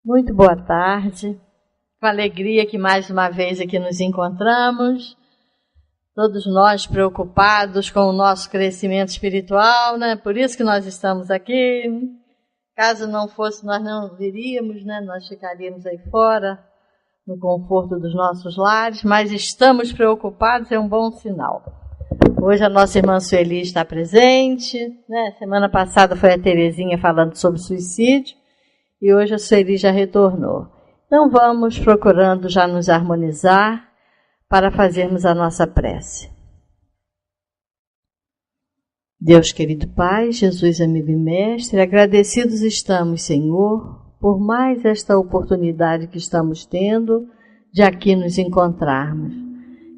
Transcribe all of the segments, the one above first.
Muito boa tarde, com alegria que mais uma vez aqui nos encontramos, todos nós preocupados com o nosso crescimento espiritual, né? Por isso que nós estamos aqui. Caso não fosse, nós não viríamos, né? Nós ficaríamos aí fora, no conforto dos nossos lares, mas estamos preocupados, é um bom sinal. Hoje a nossa irmã Sueli está presente, né? Semana passada foi a Terezinha falando sobre suicídio, e hoje a Sueli já retornou. Então vamos procurando já nos harmonizar para fazermos a nossa prece. Deus querido Pai, Jesus amigo e mestre, agradecidos estamos, Senhor, por mais esta oportunidade que estamos tendo de aqui nos encontrarmos.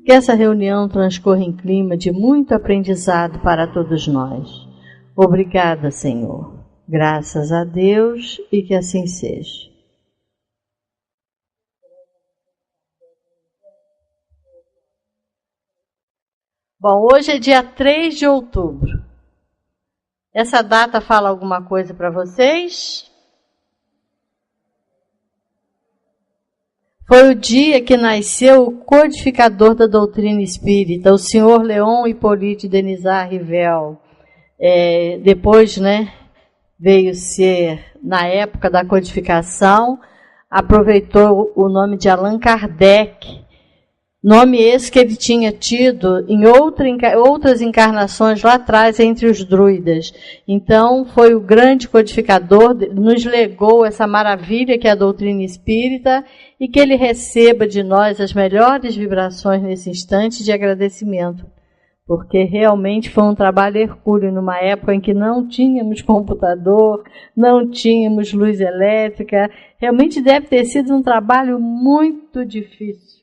Que essa reunião transcorra em clima de muito aprendizado para todos nós. Obrigada, Senhor. Graças a Deus e que assim seja. Bom, hoje é dia 3 de outubro. Essa data fala alguma coisa para vocês? Foi o dia que nasceu o codificador da doutrina espírita, o senhor Leon Hippolyte Denisard Rivel. Depois, né? Veio ser, na época da codificação, aproveitou o nome de Allan Kardec, nome esse que ele tinha tido em outras encarnações lá atrás entre os druidas. Então, foi o grande codificador, nos legou essa maravilha que é a doutrina espírita e que ele receba de nós as melhores vibrações nesse instante de agradecimento. Porque realmente foi um trabalho hercúleo numa época em que não tínhamos computador, não tínhamos luz elétrica. Realmente deve ter sido um trabalho muito difícil.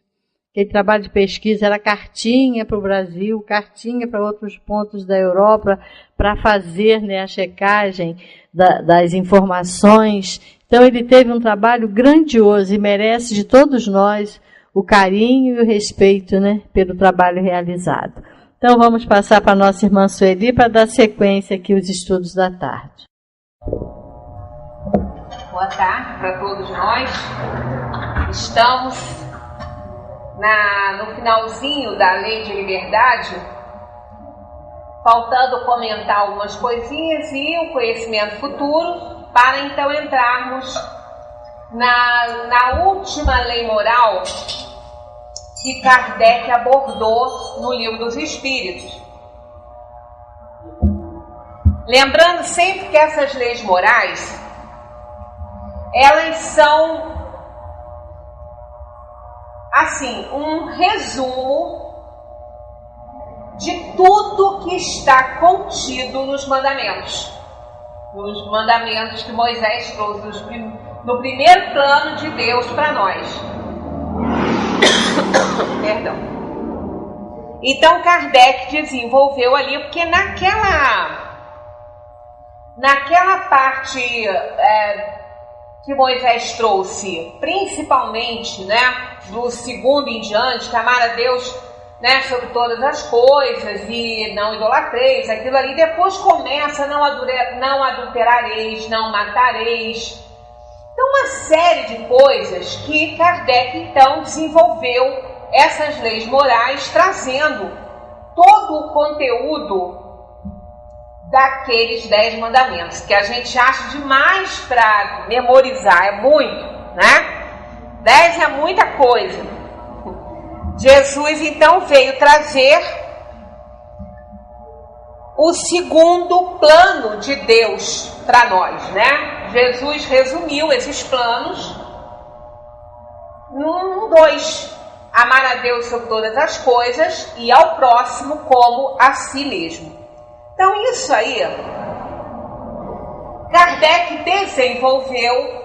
Aquele trabalho de pesquisa era cartinha para o Brasil, cartinha para outros pontos da Europa, para fazer, né, a checagem das informações. Então ele teve um trabalho grandioso e merece de todos nós o carinho e o respeito, né, pelo trabalho realizado. Então, vamos passar para a nossa irmã Sueli para dar sequência aqui aos estudos da tarde. Boa tarde para todos nós. Estamos no finalzinho da Lei de Liberdade, faltando comentar algumas coisinhas e o conhecimento futuro, para então entrarmos na última lei moral que Kardec abordou no Livro dos Espíritos. Lembrando sempre que essas leis morais, elas são, assim, um resumo de tudo que está contido nos mandamentos. Nos mandamentos que Moisés trouxe no primeiro plano de Deus para nós. Perdão. Então Kardec desenvolveu ali, porque naquela parte que Moisés trouxe, principalmente, né, do segundo em diante, que amar a Deus, né, sobre todas as coisas e não idolatreis, aquilo ali depois começa não adulterareis, não matareis. Então, uma série de coisas que Kardec, então, desenvolveu essas leis morais, trazendo todo o conteúdo daqueles 10 mandamentos, que a gente acha demais para memorizar, é muito, né? 10 é muita coisa. Jesus, então, veio trazer o segundo plano de Deus para nós, né? Jesus resumiu esses planos num 2. Amar a Deus sobre todas as coisas e ao próximo como a si mesmo. Então isso aí, Kardec desenvolveu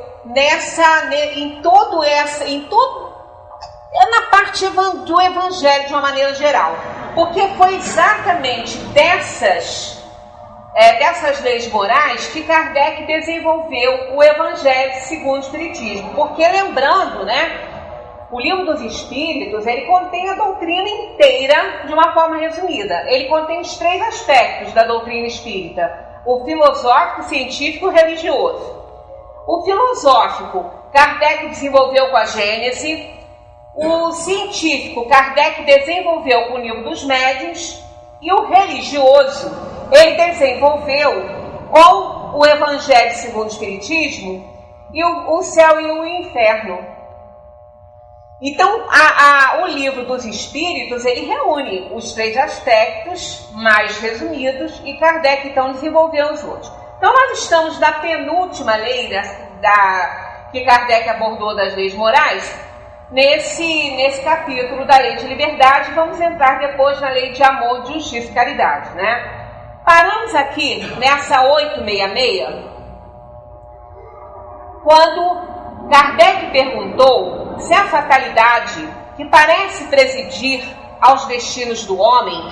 na parte do Evangelho de uma maneira geral. Porque foi exatamente dessas leis morais que Kardec desenvolveu o Evangelho segundo o Espiritismo. Porque lembrando, né, o Livro dos Espíritos, ele contém a doutrina inteira de uma forma resumida. Ele contém os 3 aspectos da doutrina espírita: o filosófico, o científico e o religioso. O filosófico, Kardec desenvolveu com a Gênese. O científico, Kardec desenvolveu com o Livro dos Médiuns. E o religioso, ele desenvolveu com o Evangelho segundo o Espiritismo e o Céu e o Inferno. Então, o Livro dos Espíritos, ele reúne os 3 aspectos mais resumidos e Kardec, então, desenvolveu os outros. Então, nós estamos na penúltima lei que Kardec abordou das leis morais, nesse capítulo da Lei de Liberdade. Vamos entrar depois na Lei de Amor, de Justiça e Caridade, né? Paramos aqui nessa 866, quando Kardec perguntou se a fatalidade que parece presidir aos destinos do homem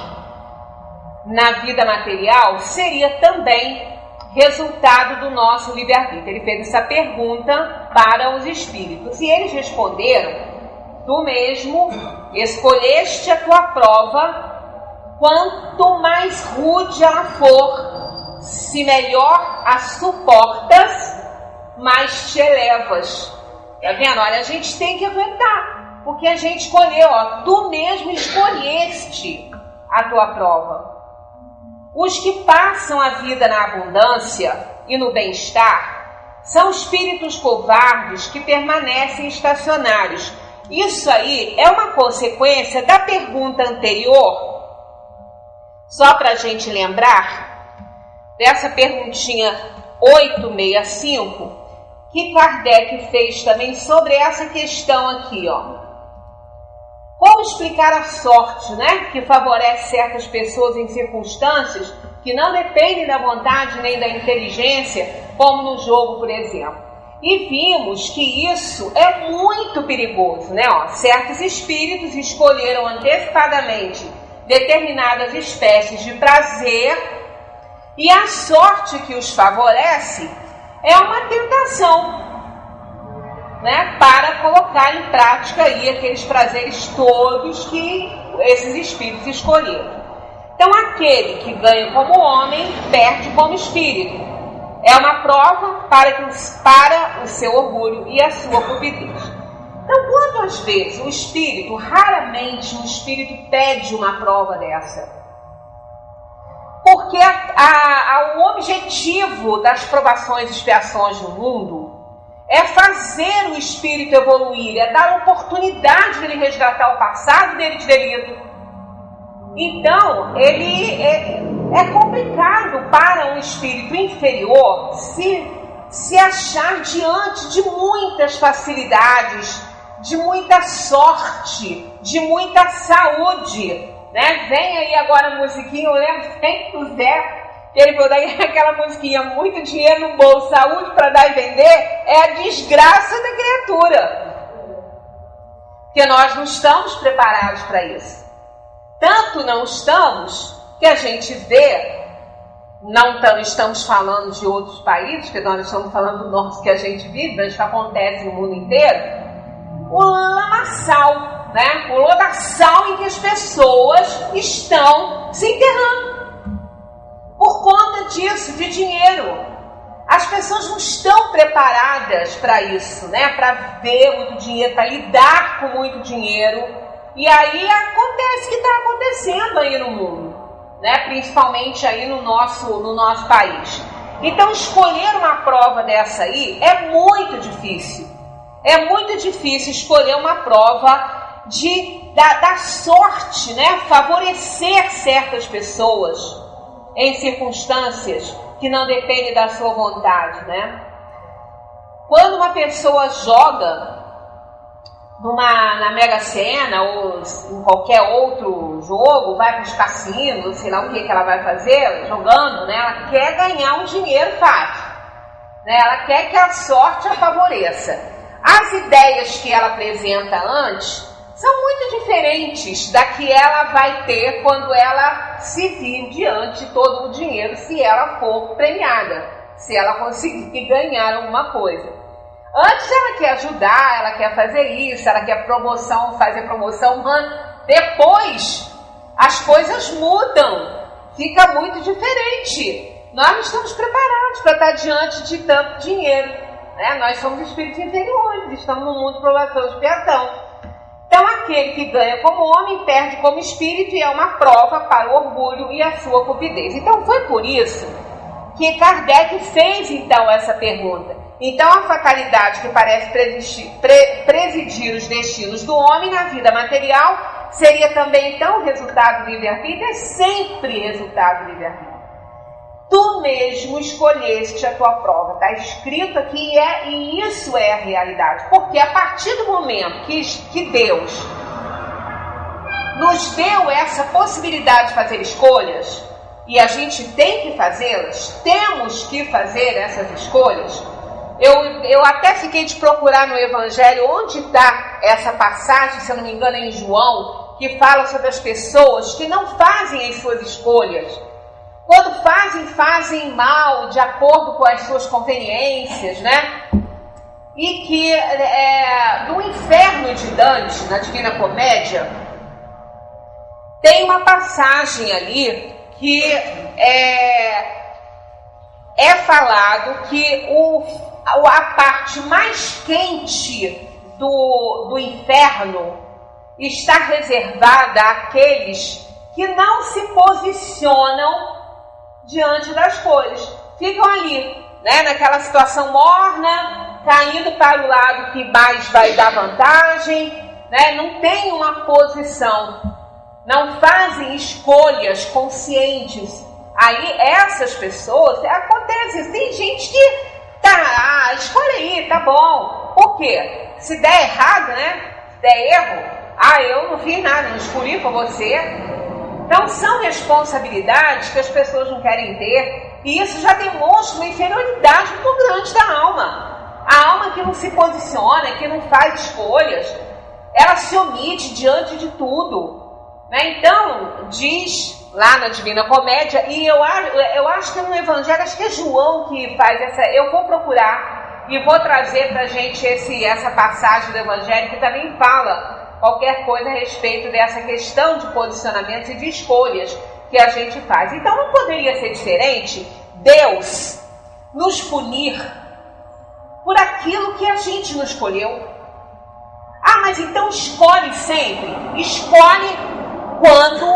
na vida material seria também resultado do nosso livre-arbítrio. Ele fez essa pergunta para os espíritos e eles responderam: tu mesmo escolheste a tua prova, quanto mais rude ela for, se melhor a suportas, mais te elevas. Tá vendo? Olha, a gente tem que aguentar, porque a gente escolheu, tu mesmo escolheste a tua prova. Os que passam a vida na abundância e no bem-estar são espíritos covardes que permanecem estacionários. Isso aí é uma consequência da pergunta anterior. Só para a gente lembrar dessa perguntinha 865 que Kardec fez também sobre essa questão aqui, Como explicar a sorte, né, que favorece certas pessoas em circunstâncias que não dependem da vontade nem da inteligência, como no jogo, por exemplo. E vimos que isso é muito perigoso, né? Certos espíritos escolheram antecipadamente determinadas espécies de prazer e a sorte que os favorece é uma tentação, né, para colocar em prática aí aqueles prazeres todos que esses espíritos escolheram. Então, aquele que ganha como homem, perde como espírito. É uma prova para o seu orgulho e a sua cupidez. Então, quantas vezes o espírito, raramente o espírito pede uma prova dessa? Porque o objetivo das provações e expiações no mundo é fazer o espírito evoluir, é dar a oportunidade de ele resgatar o passado dele de delito. Então, é complicado para um espírito inferior se achar diante de muitas facilidades, de muita sorte, de muita saúde, né? Vem aí agora a musiquinha, eu lembro sempre do Zé, ele falou daí aquela musiquinha, muito dinheiro no bolso, saúde para dar e vender, é a desgraça da criatura. Porque nós não estamos preparados para isso. Tanto não estamos que a gente vê, não estamos falando de outros países, porque nós estamos falando do nosso que a gente vive, mas que acontece no mundo inteiro, o lamaçal, né? O lodaçal em que as pessoas estão se enterrando. Por conta disso, de dinheiro. As pessoas não estão preparadas para isso, né? Para ver muito dinheiro, para lidar com muito dinheiro. E aí acontece o que está acontecendo aí no mundo, né? Principalmente aí no nosso país. Então, escolher uma prova dessa aí é muito difícil. É muito difícil escolher uma prova da sorte, né? Favorecer certas pessoas em circunstâncias que não dependem da sua vontade, né? Quando uma pessoa joga na Mega Sena ou em qualquer outro jogo, vai para os cassinos, sei lá o que ela vai fazer, jogando, né? Ela quer ganhar um dinheiro fácil, né? Ela quer que a sorte a favoreça. As ideias que ela apresenta antes são muito diferentes da que ela vai ter quando ela se vir diante de todo o dinheiro, se ela for premiada, se ela conseguir ganhar alguma coisa. Antes ela quer ajudar, ela quer fazer isso, ela quer promoção, fazer promoção humana. Depois as coisas mudam, fica muito diferente. Nós não estamos preparados para estar diante de tanto dinheiro. né? Nós somos espíritos inferiores, estamos no mundo de provação e expiação. Então, aquele que ganha como homem, perde como espírito e é uma prova para o orgulho e a sua cupidez. Então, foi por isso que Kardec fez, então, essa pergunta. Então, a fatalidade que parece presidir os destinos do homem na vida material seria também, então, resultado do livre-arbítrio? É sempre resultado do livre-arbítrio. Tu mesmo escolheste a tua prova. Está escrito aqui e isso é a realidade. Porque a partir do momento que Deus nos deu essa possibilidade de fazer escolhas, e a gente tem que fazê-las, temos que fazer essas escolhas. Eu até fiquei de procurar no Evangelho onde está essa passagem, se eu não me engano é em João, que fala sobre as pessoas que não fazem as suas escolhas. Quando fazem mal de acordo com as suas conveniências, né? E que no inferno de Dante, na Divina Comédia, tem uma passagem ali que é falado que a parte mais quente do inferno está reservada àqueles que não se posicionam diante das coisas. Ficam ali, né, naquela situação morna, caindo para o lado que mais vai dar vantagem, né, não tem uma posição, não fazem escolhas conscientes. Aí essas pessoas, acontece isso, tem gente que escolhe aí, tá bom. Por quê? Se der errado, né, se der erro, eu não fiz nada, não escolhi por você. Então, são responsabilidades que as pessoas não querem ter, e isso já demonstra uma inferioridade muito grande da alma. A alma que não se posiciona, que não faz escolhas, ela se omite diante de tudo, né? Então, diz lá na Divina Comédia, e eu acho que no Evangelho, acho que é João que faz essa, eu vou procurar e vou trazer para a gente essa passagem do Evangelho que também fala qualquer coisa a respeito dessa questão de posicionamentos e de escolhas que a gente faz. Então não poderia ser diferente Deus nos punir por aquilo que a gente não escolheu. Mas então escolhe sempre. Escolhe quando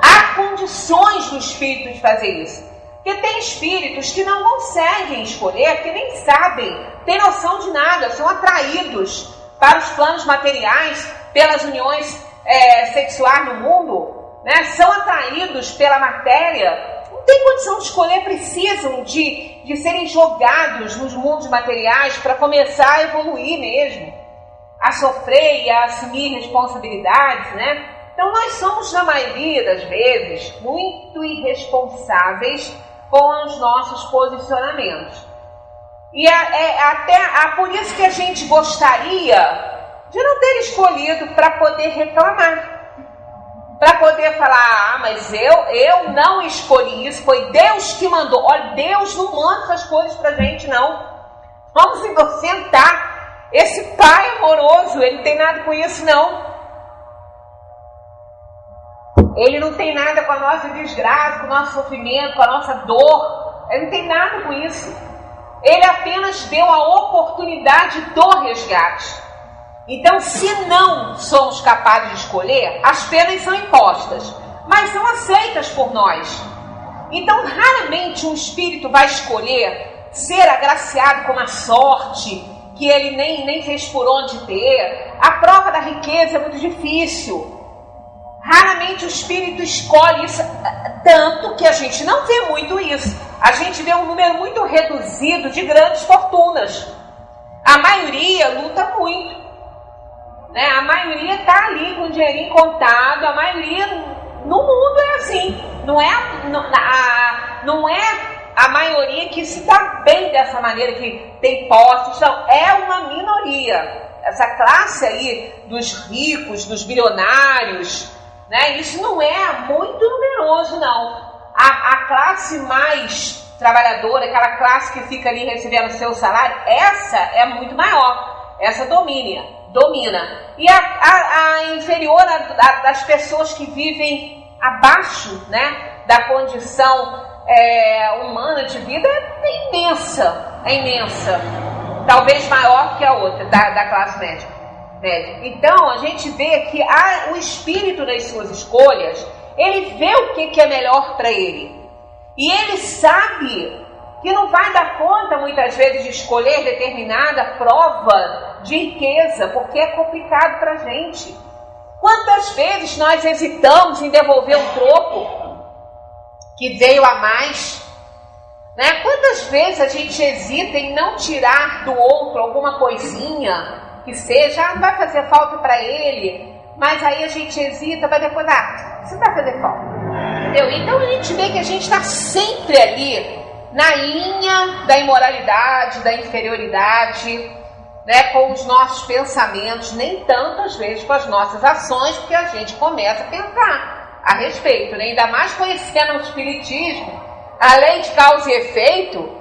há condições do espírito de fazer isso. Porque tem espíritos que não conseguem escolher, que nem sabem, têm noção de nada, são atraídos para os planos materiais, pelas uniões sexuais no mundo, né? São atraídos pela matéria, não tem condição de escolher, precisam de serem jogados nos mundos materiais para começar a evoluir mesmo, a sofrer e a assumir responsabilidades, né? Então nós somos, na maioria das vezes, muito irresponsáveis com os nossos posicionamentos. E por isso que a gente gostaria de não ter escolhido para poder reclamar, para poder falar, mas eu não escolhi isso, foi Deus que mandou. Olha, Deus não manda essas coisas para a gente, não. Vamos inocentar esse Pai amoroso, ele não tem nada com isso, não. Ele não tem nada com a nossa desgraça, com o nosso sofrimento, com a nossa dor, ele não tem nada com isso. Ele apenas deu a oportunidade do resgate. Então, se não somos capazes de escolher, as penas são impostas, mas são aceitas por nós. Então, raramente um espírito vai escolher ser agraciado com uma sorte que ele nem fez por onde ter. A prova da riqueza é muito difícil. Raramente o espírito escolhe isso, tanto que a gente não vê muito isso. A gente vê um número muito reduzido de grandes fortunas. A maioria luta muito. Né? A maioria está ali com o dinheirinho contado, a maioria no mundo é assim. Não é a maioria que se dá bem dessa maneira, que tem posses, não. É uma minoria. Essa classe aí dos ricos, dos bilionários, né? Isso não é muito numeroso, não. A classe mais trabalhadora, aquela classe que fica ali recebendo seu salário, essa é muito maior. Essa domina. E a inferior das pessoas que vivem abaixo, né, da condição humana de vida é imensa. talvez maior que a outra, da classe média. Então, a gente vê que o espírito das suas escolhas, ele vê o que é melhor para ele. E ele sabe que não vai dar conta, muitas vezes, de escolher determinada prova de riqueza, porque é complicado para a gente. Quantas vezes nós hesitamos em devolver um troco que veio a mais? Né? Quantas vezes a gente hesita em não tirar do outro alguma coisinha que seja, não vai fazer falta para ele, mas aí a gente hesita, vai depois, isso vai fazer falta. Entendeu? Então a gente vê que a gente está sempre ali na linha da imoralidade, da inferioridade, né, com os nossos pensamentos, nem tanto às vezes com as nossas ações, porque a gente começa a pensar a respeito, né? Ainda mais conhecendo o espiritismo, além de causa e efeito,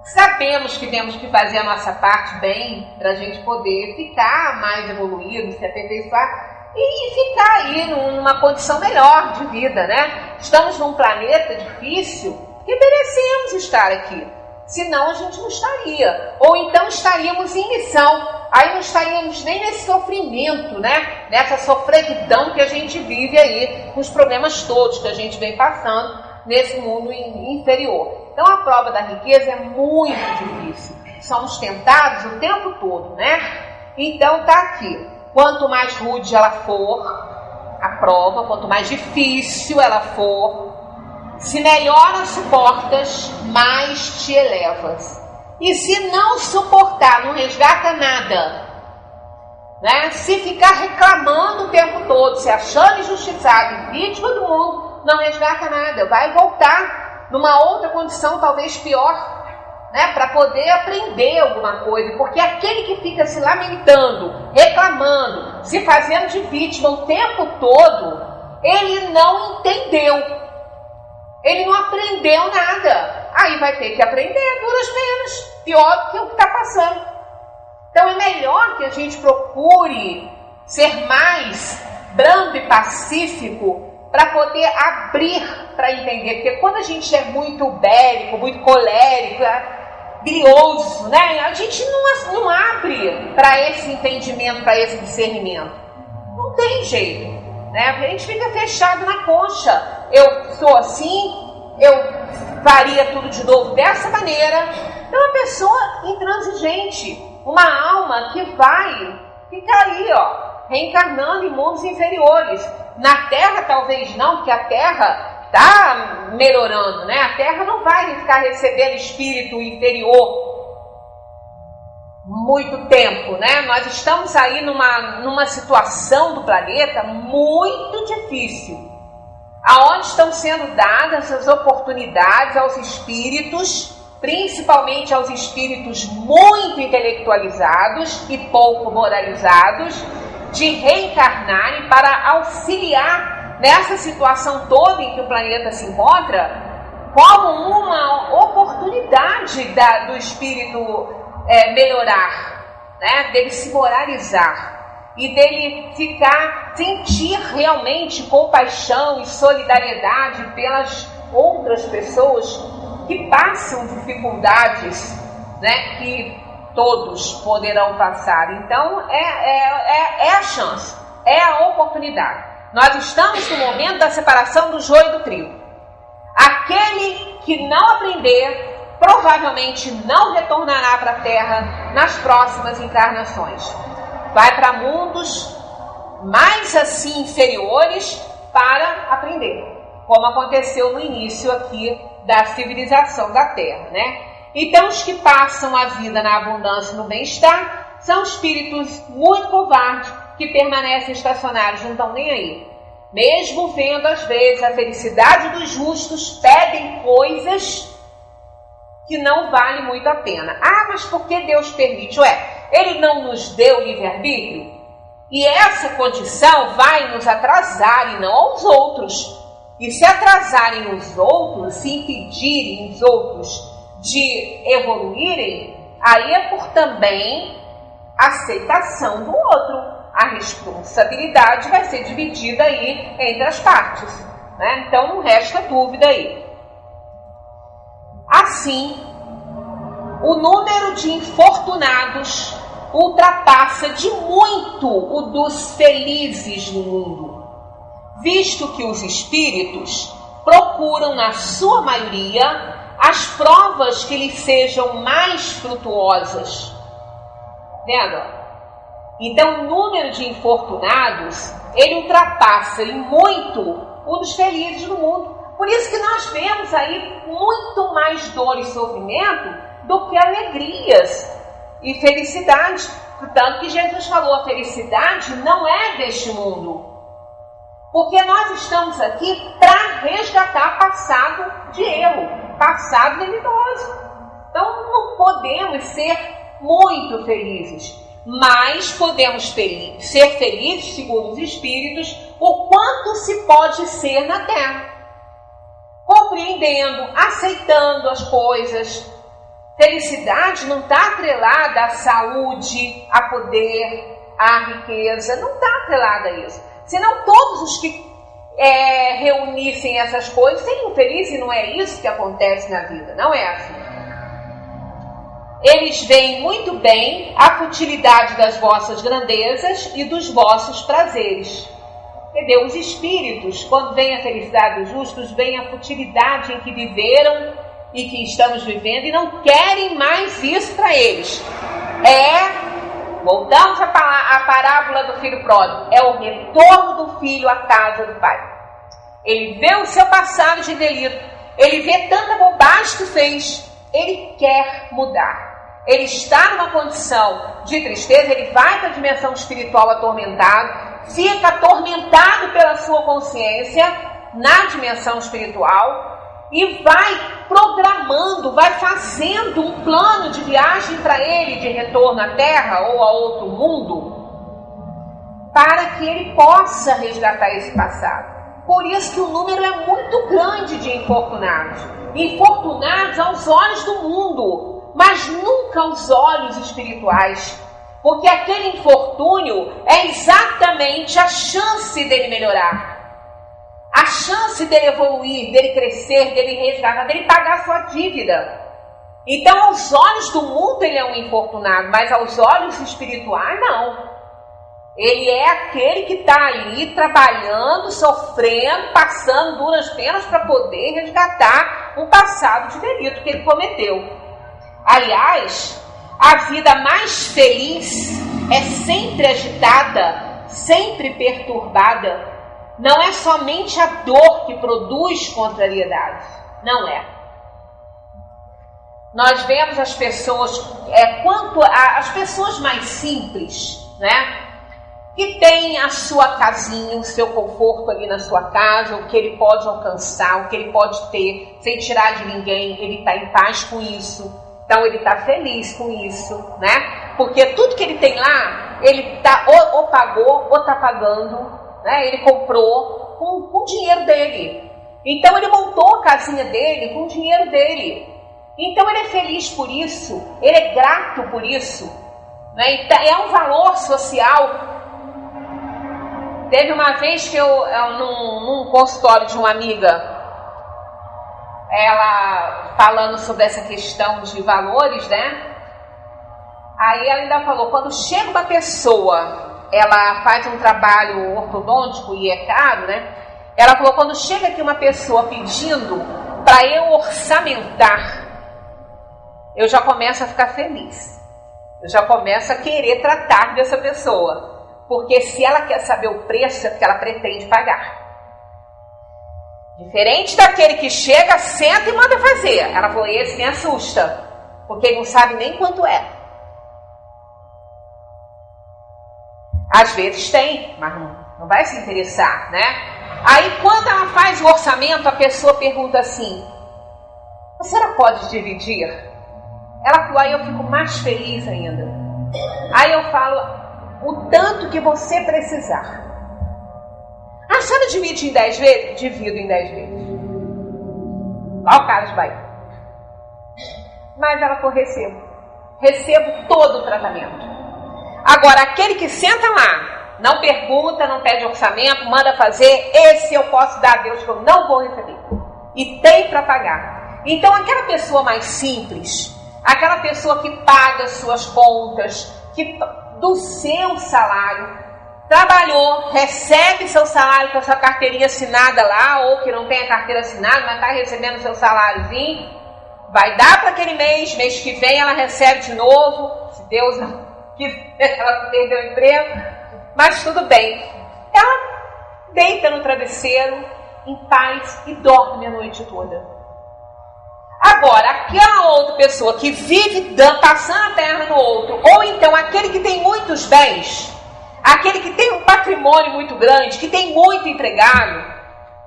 sabemos que temos que fazer a nossa parte bem para a gente poder ficar mais evoluído, se aperfeiçoar e ficar aí numa condição melhor de vida, né? Estamos num planeta difícil e merecemos estar aqui. Senão a gente não estaria. Ou então estaríamos em missão. Aí não estaríamos nem nesse sofrimento, né? Nessa sofreguidão que a gente vive aí, com os problemas todos que a gente vem passando nesse mundo inferior. Então a prova da riqueza é muito difícil. Somos tentados o tempo todo, né? Então tá aqui. Quanto mais rude ela for, a prova, quanto mais difícil ela for, se melhor a suportas, mais te elevas. E se não suportar, não resgata nada, né? Se ficar reclamando o tempo todo, se achando injustiçado e vítima do mundo, não resgata nada. Vai voltar numa outra condição, talvez pior, né? Para poder aprender alguma coisa. Porque aquele que fica se lamentando, reclamando, se fazendo de vítima o tempo todo, ele não entendeu. Ele não aprendeu nada. Aí vai ter que aprender a duras penas. Pior do que o que está passando. Então é melhor que a gente procure ser mais brando e pacífico para poder abrir para entender. Porque quando a gente é muito bélico, muito colérico, grioso, né? A gente não abre para esse entendimento, para esse discernimento. Não tem jeito. Né? A gente fica fechado na concha. Eu sou assim, eu faria tudo de novo dessa maneira. É uma pessoa intransigente, uma alma que vai ficar aí, reencarnando em mundos inferiores. Na Terra talvez não, porque a Terra está melhorando, né? A Terra não vai ficar recebendo espírito inferior muito tempo, né? Nós estamos aí numa situação do planeta muito difícil, aonde estão sendo dadas as oportunidades aos espíritos, principalmente aos espíritos muito intelectualizados e pouco moralizados, de reencarnarem para auxiliar nessa situação toda em que o planeta se encontra, como uma oportunidade do espírito melhorar, né? Dele se moralizar e dele sentir realmente compaixão e solidariedade pelas outras pessoas que passam dificuldades, né? Que todos poderão passar. Então é a chance, é a oportunidade. Nós estamos no momento da separação do joio do trigo. Aquele que não aprender provavelmente não retornará para a Terra nas próximas encarnações. Vai para mundos mais assim inferiores para aprender, como aconteceu no início aqui da civilização da Terra, né? Então os que passam a vida na abundância e no bem-estar são espíritos muito covardes que permanecem estacionários, não estão nem aí. Mesmo vendo às vezes a felicidade dos justos, pedem coisas que não vale muito a pena. Mas por que Deus permite? Ele não nos deu livre-arbítrio? E essa condição vai nos atrasar e não aos outros. E se atrasarem os outros, se impedirem os outros de evoluírem, aí é por também aceitação do outro. A responsabilidade vai ser dividida aí entre as partes, né? Então não resta dúvida aí. Assim, o número de infortunados ultrapassa de muito o dos felizes no mundo, visto que os espíritos procuram, na sua maioria, as provas que lhes sejam mais frutuosas. Vendo? Então, o número de infortunados, ele ultrapassa em muito o dos felizes no mundo. Por isso que nós vemos aí muito mais dor e sofrimento do que alegrias e felicidade. Portanto, que Jesus falou, a felicidade não é deste mundo. Porque nós estamos aqui para resgatar passado de erro, passado limitoso. Então, não podemos ser muito felizes, mas podemos ser felizes, segundo os Espíritos, o quanto se pode ser na Terra. Compreendendo, aceitando as coisas. Felicidade não está atrelada à saúde, a poder, à riqueza, não está atrelada a isso. Senão todos os que reunissem essas coisas seriam felizes, e não é isso que acontece na vida, não é assim. Eles veem muito bem a futilidade das vossas grandezas e dos vossos prazeres. Entendeu? Os espíritos, quando vem a felicidade dos justos, veem a futilidade em que viveram e que estamos vivendo e não querem mais isso para eles. Voltamos à parábola do filho pródigo, é o retorno do filho à casa do pai. Ele vê o seu passado de delito, ele vê tanta bobagem que fez, ele quer mudar. Ele está numa condição de tristeza, ele vai para a dimensão espiritual atormentado, fica atormentado pela sua consciência na dimensão espiritual e vai programando, vai fazendo um plano de viagem para ele de retorno à Terra ou a outro mundo, para que ele possa resgatar esse passado. Por isso que o número é muito grande de infortunados. Infortunados aos olhos do mundo, mas nunca aos olhos espirituais. Porque aquele infortúnio é exatamente a chance dele melhorar. A chance dele evoluir, dele crescer, dele resgatar, dele pagar a sua dívida. Então, aos olhos do mundo ele é um infortunado, mas aos olhos espirituais, não. Ele é aquele que está ali trabalhando, sofrendo, passando duras penas para poder resgatar um passado de delito que ele cometeu. Aliás, a vida mais feliz é sempre agitada, sempre perturbada. Não é somente a dor que produz contrariedade. Não é. Nós vemos as pessoas, as pessoas mais simples, né? Que tem a sua casinha, o seu conforto ali na sua casa, o que ele pode alcançar, o que ele pode ter, sem tirar de ninguém, ele está em paz com isso. Então ele está feliz com isso, né? Porque tudo que ele tem lá, ele tá, ou pagou, ou está pagando, né? Ele comprou com o dinheiro dele. Então ele montou a casinha dele com o dinheiro dele. Então ele é feliz por isso, ele é grato por isso, né? Então, é um valor social. Teve uma vez que eu num consultório de uma amiga, ela falando sobre essa questão de valores, né? Aí ela ainda falou, quando chega uma pessoa, ela faz um trabalho ortodôntico e é caro, né? Ela falou, quando chega aqui uma pessoa pedindo para eu orçamentar, eu já começo a ficar feliz. Eu já começo a querer tratar dessa pessoa. Porque se ela quer saber o preço, é porque ela pretende pagar. Diferente daquele que chega, senta e manda fazer. Ela falou, esse me assusta, porque ele não sabe nem quanto é. Às vezes tem, mas não vai se interessar, né? Aí quando ela faz o orçamento, a pessoa pergunta assim, a senhora pode dividir? Ela falou, aí eu fico mais feliz ainda. Aí eu falo, o tanto que você precisar. A senhora divide em 10 vezes? Divido em 10 vezes. Olha o Carlos vai. Mas ela falou, recebo todo o tratamento. Agora, aquele que senta lá, não pergunta, não pede orçamento, manda fazer, esse eu posso dar a Deus que eu não vou receber. E tem para pagar. Então, aquela pessoa mais simples, aquela pessoa que paga suas contas, que do seu salário, trabalhou, recebe seu salário com a sua carteirinha assinada lá, ou que não tem a carteira assinada, mas está recebendo seu saláriozinho, vai dar para aquele mês que vem ela recebe de novo, se Deus não quiser, ela perdeu o emprego, mas tudo bem. Ela deita no travesseiro, em paz, e dorme a noite toda. Agora, aquela outra pessoa que vive passando a perna no outro, ou então aquele que tem muitos bens, aquele que tem um patrimônio muito grande, que tem muito empregado,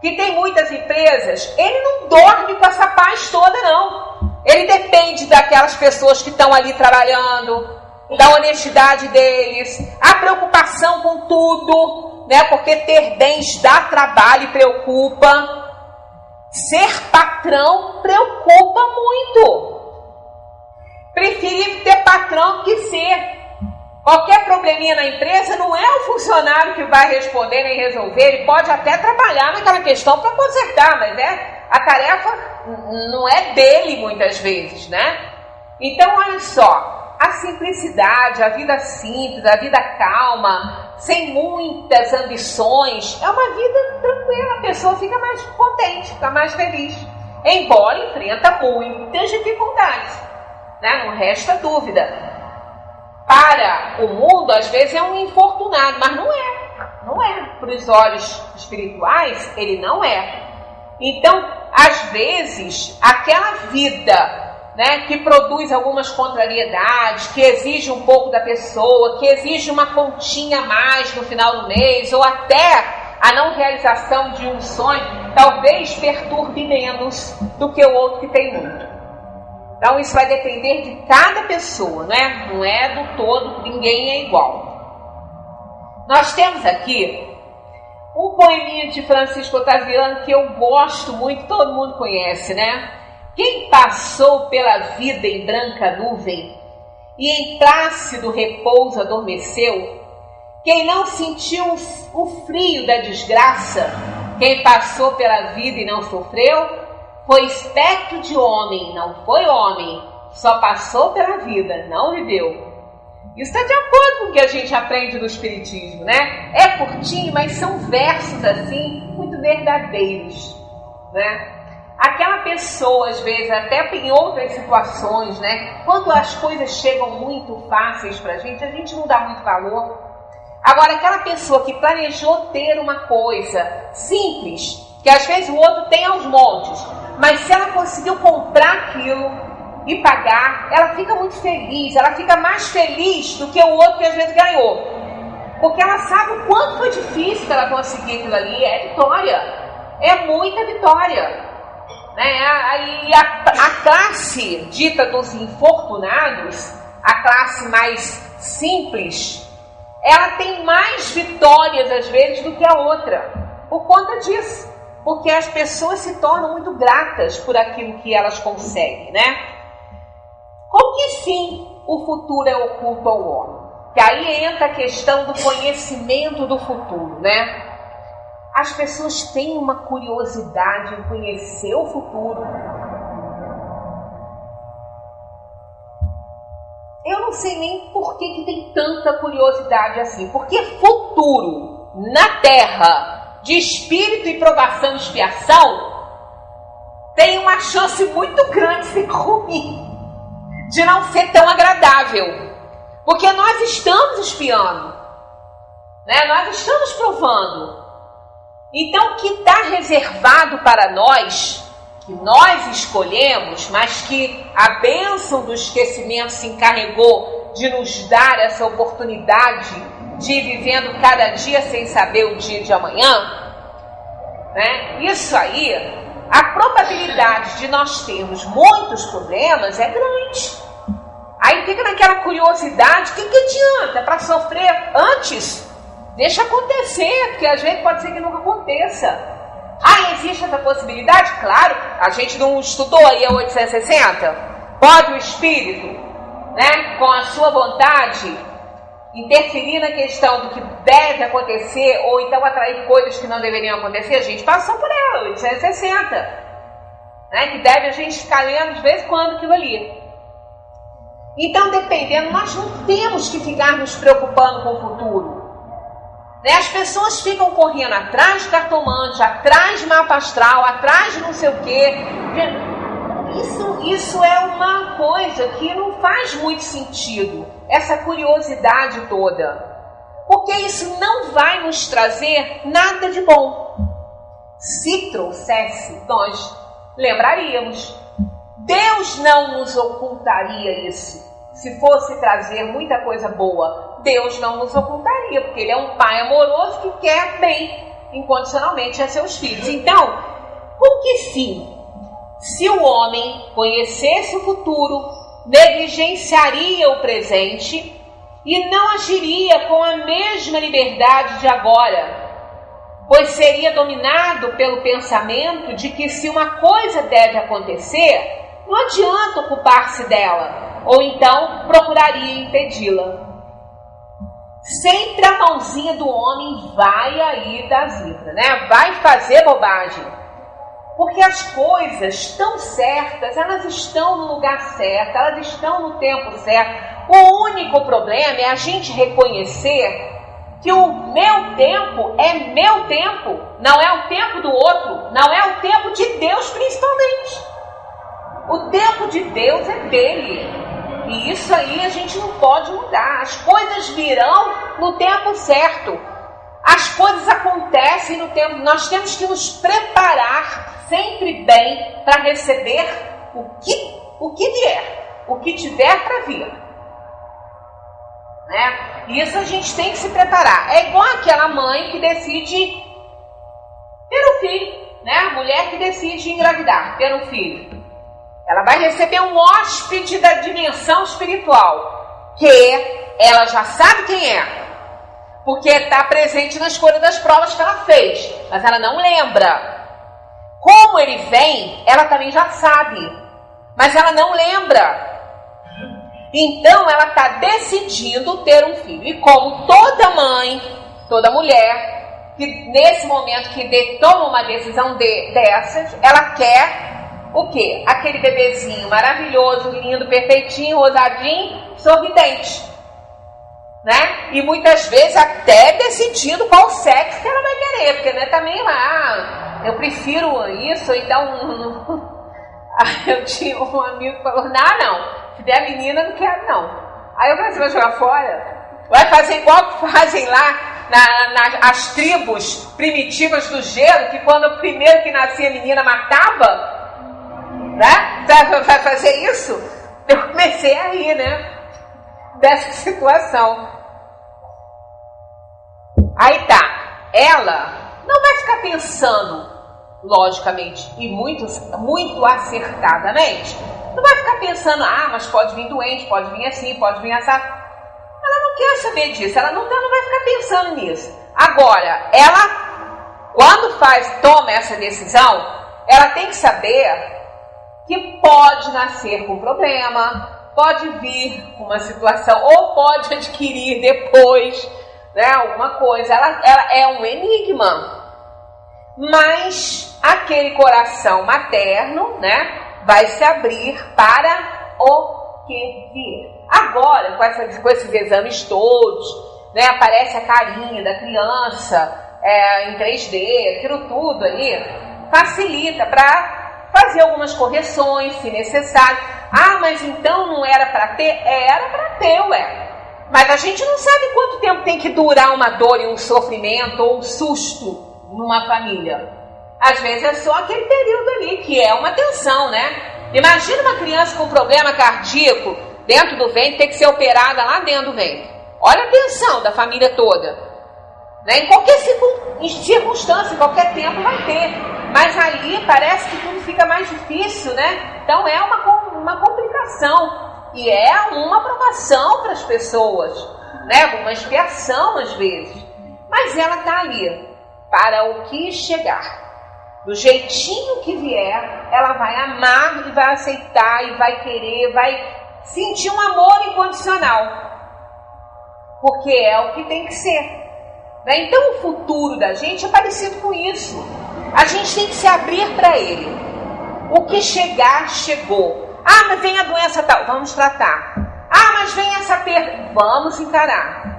que tem muitas empresas, ele não dorme com essa paz toda, não. Ele depende daquelas pessoas que estão ali trabalhando, da honestidade deles, a preocupação com tudo, né? Porque ter bens dá trabalho e preocupa. Ser patrão preocupa muito. Preferir ter patrão que ser. Qualquer probleminha na empresa não é o funcionário que vai responder nem resolver. Ele pode até trabalhar naquela questão para consertar, mas a tarefa não é dele muitas vezes, né? Então, olha só, a simplicidade, a vida simples, a vida calma, sem muitas ambições, é uma vida tranquila. A pessoa fica mais contente, fica mais feliz. Embora enfrenta muitas dificuldades, né? Não resta dúvida. Para o mundo, às vezes é um infortunado, mas não é. Não é. Para os olhos espirituais, ele não é. Então, às vezes, aquela vida, né, que produz algumas contrariedades, que exige um pouco da pessoa, que exige uma continha a mais no final do mês, ou até a não realização de um sonho, talvez perturbe menos do que o outro que tem muito. Então, isso vai depender de cada pessoa, né? Não é do todo, ninguém é igual. Nós temos aqui um poeminha de Francisco Otaviano que eu gosto muito, todo mundo conhece, né? Quem passou pela vida em branca nuvem e em plácido repouso adormeceu, quem não sentiu o frio da desgraça, quem passou pela vida e não sofreu, foi espectro de homem, não foi homem, só passou pela vida, não viveu. Isso está de acordo com o que a gente aprende no Espiritismo, né? É curtinho, mas são versos assim, muito verdadeiros, né? Aquela pessoa, às vezes, até em outras situações, né? Quando as coisas chegam muito fáceis para a gente não dá muito valor. Agora, aquela pessoa que planejou ter uma coisa simples, que às vezes o outro tem aos montes, mas se ela conseguiu comprar aquilo e pagar, ela fica muito feliz, ela fica mais feliz do que o outro que às vezes ganhou. Porque ela sabe o quanto foi difícil para ela conseguir aquilo ali, é vitória, é muita vitória. Né? E a classe dita dos infortunados, a classe mais simples, ela tem mais vitórias às vezes do que a outra, por conta disso. Porque as pessoas se tornam muito gratas por aquilo que elas conseguem, né? Com que sim o futuro é oculto ao homem? Que aí entra a questão do conhecimento do futuro, né? As pessoas têm uma curiosidade em conhecer o futuro. Eu não sei nem por que tem tanta curiosidade assim. Porque futuro na Terra, de espírito e provação e expiação, tem uma chance muito grande de ser ruim, de não ser tão agradável, porque nós estamos espiando, né? Nós estamos provando. Então, o que está reservado para nós, que nós escolhemos, mas que a bênção do esquecimento se encarregou de nos dar essa oportunidade de ir vivendo cada dia sem saber o dia de amanhã, né? Isso aí, a probabilidade de nós termos muitos problemas é grande. Aí fica naquela curiosidade, o que adianta para sofrer antes? Deixa acontecer, porque às vezes pode ser que nunca aconteça. Existe essa possibilidade? Claro, a gente não estudou aí a 860. Pode o espírito, né, com a sua vontade, interferir na questão do que deve acontecer ou então atrair coisas que não deveriam acontecer? A gente passou por ela, 860, né, que deve a gente ficar lendo de vez em quando aquilo ali. Então, dependendo, nós não temos que ficar nos preocupando com o futuro. Né? As pessoas ficam correndo atrás de cartomante, atrás de mapa astral, atrás de não sei o quê. Isso é uma coisa que não faz muito sentido, essa curiosidade toda. Porque isso não vai nos trazer nada de bom. Se trouxesse, nós lembraríamos. Deus não nos ocultaria isso. Se fosse trazer muita coisa boa, Deus não nos ocultaria, porque Ele é um Pai amoroso que quer bem incondicionalmente a seus filhos. Então, com que fim? Se o homem conhecesse o futuro, negligenciaria o presente e não agiria com a mesma liberdade de agora, pois seria dominado pelo pensamento de que se uma coisa deve acontecer, não adianta ocupar-se dela, ou então procuraria impedi-la. Sempre a mãozinha do homem vai aí da zebra, né? Vai fazer bobagem. Porque as coisas estão certas, elas estão no lugar certo, elas estão no tempo certo. O único problema é a gente reconhecer que o meu tempo é meu tempo, não é o tempo do outro, não é o tempo de Deus principalmente. O tempo de Deus é dele. E isso aí a gente não pode mudar. As coisas virão no tempo certo. As coisas acontecem no tempo. Nós temos que nos preparar sempre bem para receber o que vier, o que tiver para vir. Né? Isso a gente tem que se preparar. É igual aquela mãe que decide ter um filho, né? A mulher que decide engravidar, ter um filho. Ela vai receber um hóspede da dimensão espiritual, que ela já sabe quem é, porque está presente na escolha das provas que ela fez, mas ela não lembra. Como ele vem, ela também já sabe, mas ela não lembra. Então ela está decidindo ter um filho. E como toda mãe, toda mulher, que nesse momento que toma uma decisão dessas, ela quer o quê? Aquele bebezinho maravilhoso, lindo, perfeitinho, rosadinho, sorridente. Né? E muitas vezes até decidindo qual sexo que ela vai querer, porque né, também lá, eu prefiro isso, então eu tinha um amigo que falou, não, se der menina não quero não. Aí eu falei, você vai jogar fora? Vai fazer igual que fazem lá nas tribos primitivas do gelo, que quando o primeiro que nascia a menina matava, né? Vai fazer isso? Eu comecei a rir, né? Dessa situação. Aí tá, ela não vai ficar pensando, logicamente, e muito acertadamente, não vai ficar pensando, mas pode vir doente, pode vir assim, pode vir assim. Ela não quer saber disso, ela não vai ficar pensando nisso. Agora, ela, quando toma essa decisão, ela tem que saber que pode nascer com problema, pode vir com uma situação, ou pode adquirir depois, né, alguma coisa. Ela é um enigma. Mas aquele coração materno, né, vai se abrir para o que vir. Agora, com esses exames todos, né, aparece a carinha da criança em 3D, aquilo tudo ali, facilita para fazer algumas correções, se necessário. Mas então não era para ter? Era para ter, ué. Mas a gente não sabe quanto tempo tem que durar uma dor e um sofrimento ou um susto numa família. Às vezes é só aquele período ali, que é uma tensão, né? Imagina uma criança com problema cardíaco dentro do ventre, ter que ser operada lá dentro do ventre. Olha a tensão da família toda. Né? Em qualquer circunstância, em qualquer tempo vai ter. Mas ali parece que tudo fica mais difícil, né? Então é uma complicação. E é uma provação para as pessoas, né? Uma expiação às vezes. Mas ela está ali para o que chegar. Do jeitinho que vier, ela vai amar e vai aceitar e vai querer, vai sentir um amor incondicional. Porque é o que tem que ser. Né? Então o futuro da gente é parecido com isso. A gente tem que se abrir para ele. O que chegar, chegou. Mas vem a doença tal, vamos tratar. mas vem essa perda. Vamos encarar.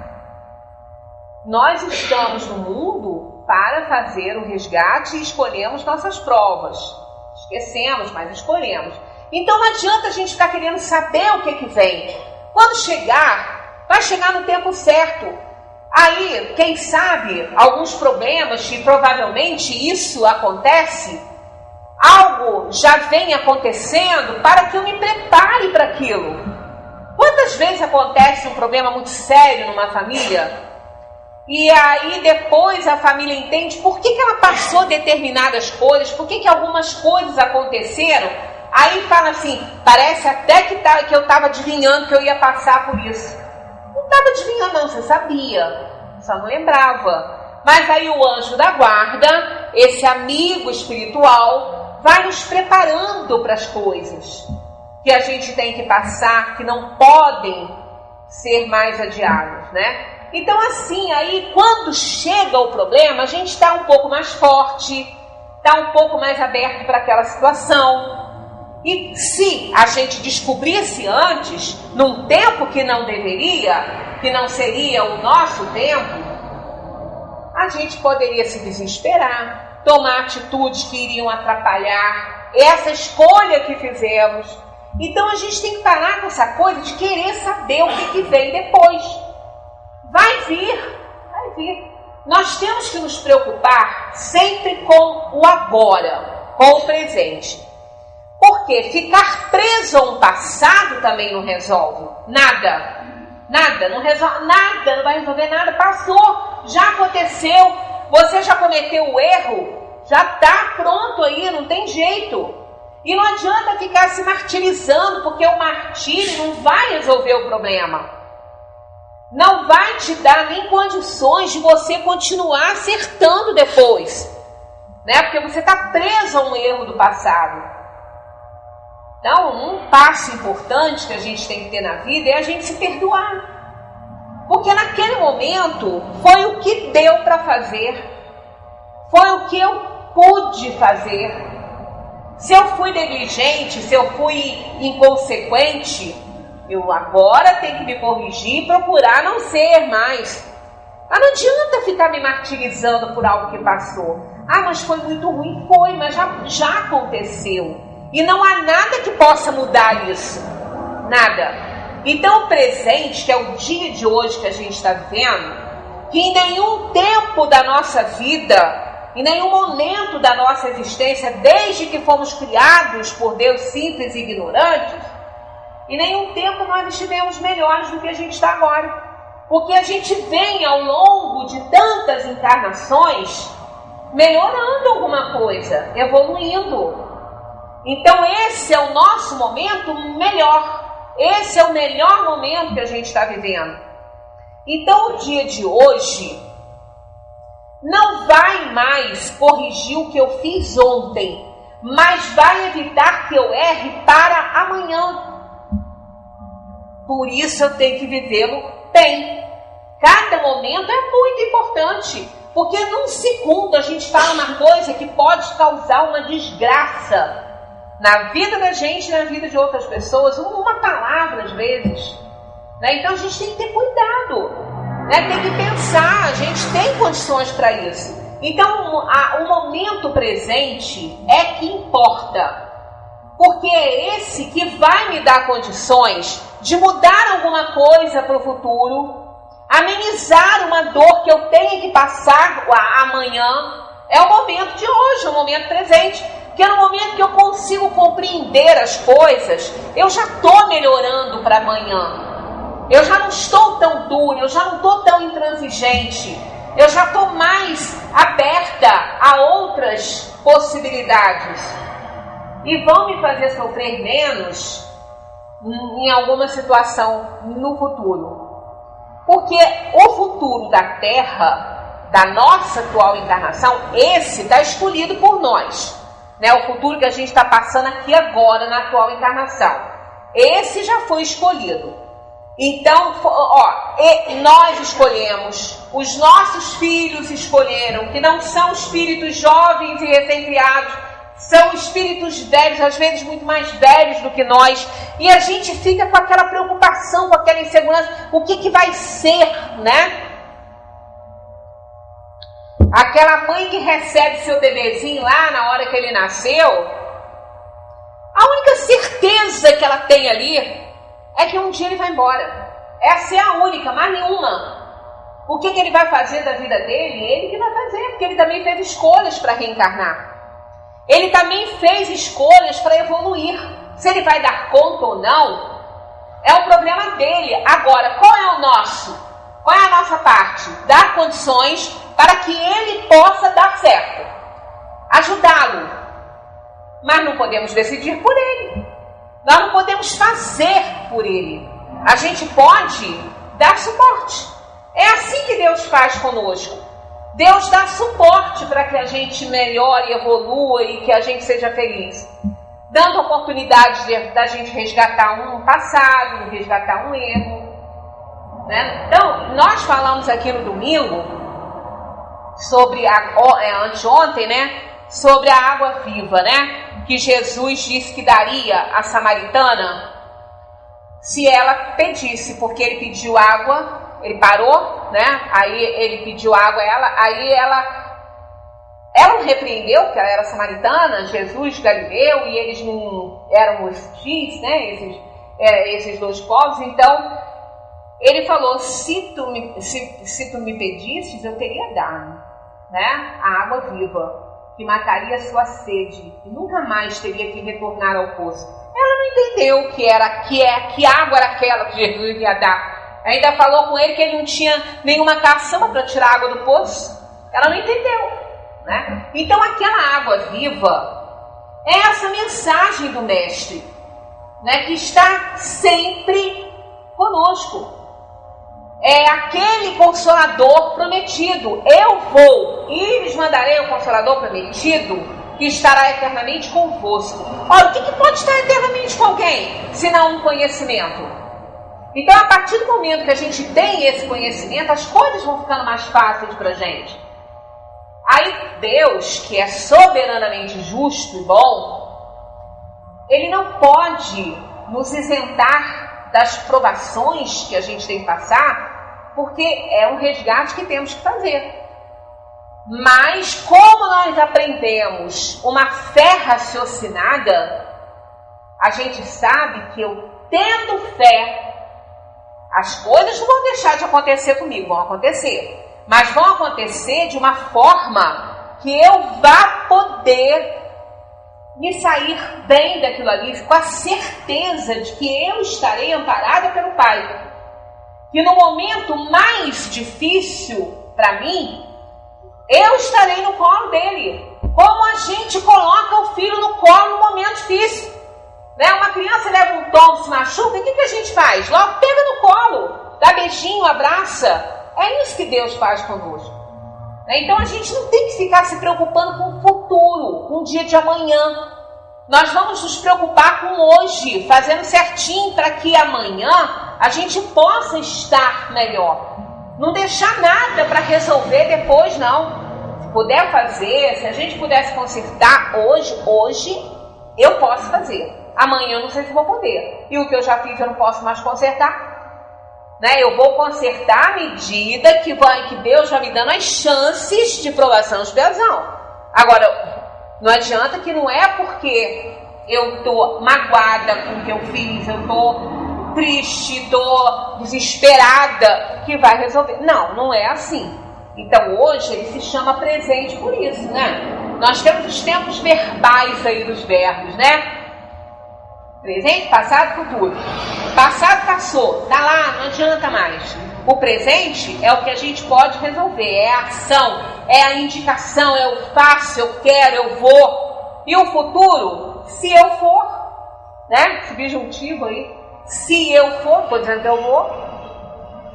Nós estamos no mundo para fazer o resgate e escolhemos nossas provas. Esquecemos, mas escolhemos. Então não adianta a gente ficar querendo saber o que vem. Quando chegar, vai chegar no tempo certo. Aí, quem sabe, alguns problemas, e provavelmente isso acontece, algo já vem acontecendo para que eu me prepare para aquilo. Quantas vezes acontece um problema muito sério numa família? E aí depois a família entende por que ela passou determinadas coisas, por que algumas coisas aconteceram. Aí fala assim, parece até que eu estava adivinhando que eu ia passar por isso. Não estava adivinhando não, você sabia, só não lembrava. Mas aí o anjo da guarda, esse amigo espiritual, vai nos preparando para as coisas que a gente tem que passar, que não podem ser mais adiadas, né? Então assim, aí quando chega o problema, a gente está um pouco mais forte, está um pouco mais aberto para aquela situação. E se a gente descobrisse antes, num tempo que não deveria, que não seria o nosso tempo, a gente poderia se desesperar, tomar atitudes que iriam atrapalhar essa escolha que fizemos. Então a gente tem que parar com essa coisa de querer saber o que vem depois. Vai vir, vai vir. Nós temos que nos preocupar sempre com o agora, com o presente. Porque ficar preso a um passado também não resolve nada. Nada, não resolve nada, não vai resolver nada. Passou, já aconteceu, você já cometeu o erro, já está pronto aí, não tem jeito. E não adianta ficar se martirizando, porque o martírio não vai resolver o problema. Não vai te dar nem condições de você continuar acertando depois, né? Porque você está preso a um erro do passado. Então, um passo importante que a gente tem que ter na vida é a gente se perdoar. Porque naquele momento foi o que deu para fazer, foi o que eu pude fazer. Se eu fui negligente, se eu fui inconsequente, eu agora tenho que me corrigir e procurar não ser mais. Mas não adianta ficar me martirizando por algo que passou. Mas foi muito ruim. Foi, mas já aconteceu. E não há nada que possa mudar isso. Nada. Então o presente, que é o dia de hoje que a gente está vivendo, que em nenhum tempo da nossa vida, em nenhum momento da nossa existência, desde que fomos criados por Deus simples e ignorantes, em nenhum tempo nós estivemos melhores do que a gente está agora. Porque a gente vem ao longo de tantas encarnações melhorando alguma coisa, evoluindo. Então esse é o nosso momento melhor. Esse é o melhor momento que a gente está vivendo. Então o dia de hoje não vai mais corrigir o que eu fiz ontem, mas vai evitar que eu erre para amanhã. Por isso eu tenho que vivê-lo bem. Cada momento é muito importante, porque num segundo a gente fala uma coisa que pode causar uma desgraça na vida da gente, na vida de outras pessoas, uma palavra às vezes, né? Então a gente tem que ter cuidado, né? Tem que pensar, a gente tem condições para isso. Então o momento presente é que importa, porque é esse que vai me dar condições de mudar alguma coisa para o futuro, amenizar uma dor que eu tenho que passar amanhã. É o momento de hoje, é o momento presente. Porque no momento que eu consigo compreender as coisas, eu já estou melhorando para amanhã. Eu já não estou tão dura, eu já não estou tão intransigente. Eu já estou mais aberta a outras possibilidades. E vão me fazer sofrer menos em alguma situação no futuro. Porque o futuro da Terra, da nossa atual encarnação, esse está escolhido por nós. Né, o futuro que a gente está passando aqui agora na atual encarnação, esse já foi escolhido. Então, nós escolhemos, os nossos filhos escolheram, que não são espíritos jovens e recém-criados, São espíritos velhos, às vezes muito mais velhos do que nós, e a gente fica com aquela preocupação, com aquela insegurança, o que vai ser, né? Aquela mãe que recebe seu bebezinho lá na hora que ele nasceu, a única certeza que ela tem ali é que um dia ele vai embora. Essa é a única, mais nenhuma. O que ele vai fazer da vida dele? Ele que vai fazer, porque ele também fez escolhas para reencarnar. Ele também fez escolhas para evoluir. Se ele vai dar conta ou não, é um problema dele. Agora, qual é o nosso? Qual é a nossa parte? Dar condições para que ele possa dar certo. Ajudá-lo. Mas não podemos decidir por ele. Nós não podemos fazer por ele. A gente pode dar suporte. É assim que Deus faz conosco. Deus dá suporte para que a gente melhore, evolua e que a gente seja feliz. Dando oportunidade da gente resgatar um passado, resgatar um erro. Né? Então, nós falamos aqui no domingo, sobre anteontem, né? Sobre a água viva, né? Que Jesus disse que daria à samaritana se ela pedisse, porque ele pediu água. Ele parou, né? Aí ele pediu água a ela, aí ela o repreendeu, porque ela era samaritana, Jesus Galileu, e eles não eram hostis, né? Esses dois povos. Então ele falou: se tu me pedisses, eu teria dado, né? A água viva, que mataria a sua sede, e nunca mais teria que retornar ao poço. Ela não entendeu que água era aquela que Jesus ia dar. Ainda falou com ele que ele não tinha nenhuma caçamba para tirar água do poço. Ela não entendeu, né? Então aquela água viva é essa mensagem do Mestre, né? Que está sempre conosco. É aquele Consolador prometido. Eu vou e lhes mandarei o Consolador prometido, que estará eternamente convosco. Olha, o que pode estar eternamente com alguém, se não um conhecimento? Então, a partir do momento que a gente tem esse conhecimento, as coisas vão ficando mais fáceis para a gente. Aí Deus, que é soberanamente justo e bom, Ele não pode nos isentar das provações que a gente tem que passar, porque é um resgate que temos que fazer. Mas, como nós aprendemos uma fé raciocinada, a gente sabe que eu, tendo fé, as coisas não vão deixar de acontecer comigo, vão acontecer. Mas vão acontecer de uma forma que eu vá poder me sair bem daquilo ali, com a certeza de que eu estarei amparada pelo Pai. Que no momento mais difícil para mim, eu estarei no colo dele. Como a gente coloca o filho no colo no momento difícil. Né? Uma criança leva um tombo, se machuca, o que a gente faz? Logo pega no colo, dá beijinho, abraça. É isso que Deus faz conosco. Então a gente não tem que ficar se preocupando com o futuro, com o dia de amanhã. Nós vamos nos preocupar com hoje, fazendo certinho para que amanhã a gente possa estar melhor. Não deixar nada para resolver depois, não. Se puder fazer, se a gente pudesse consertar hoje eu posso fazer. Amanhã eu não sei se vou poder. E o que eu já fiz eu não posso mais consertar. Né? Eu vou consertar à medida que Deus vai me dando as chances de provação e expiação. Agora, não adianta que não é porque eu estou magoada com o que eu fiz, eu estou triste, estou desesperada, que vai resolver. Não, não é assim. Então hoje ele se chama presente por isso, né? Nós temos os tempos verbais aí dos verbos, né? Presente, passado, futuro. Passado passou, tá lá, não adianta mais. O presente é o que a gente pode resolver, é a ação, é a indicação, é o faço, eu quero, eu vou. E o futuro, se eu for, né? Subjuntivo aí, se eu for, estou dizendo que eu vou.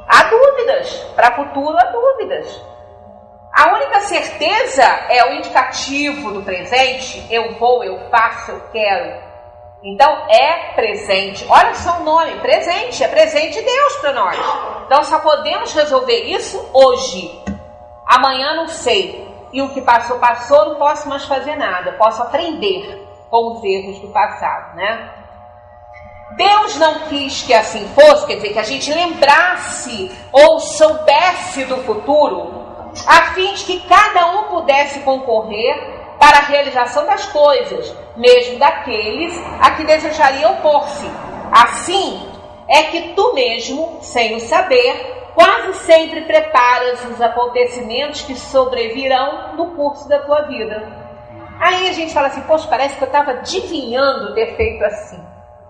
Há dúvidas, para futuro há dúvidas. A única certeza é o indicativo do presente, eu vou, eu faço, eu quero. Então, é presente. Olha só o nome, presente. É presente de Deus para nós. Então, só podemos resolver isso hoje. Amanhã não sei. e o que passou, passou, não posso mais fazer nada, posso aprender com os erros do passado, né? Deus não quis que assim fosse, quer dizer, que a gente lembrasse ou soubesse do futuro, a fim de que cada um pudesse concorrer para a realização das coisas, mesmo daqueles a que desejaria opor-se. Assim é que tu mesmo, sem o saber, quase sempre preparas os acontecimentos que sobrevirão no curso da tua vida. Aí a gente fala assim, poxa, parece que eu estava adivinhando ter feito assim.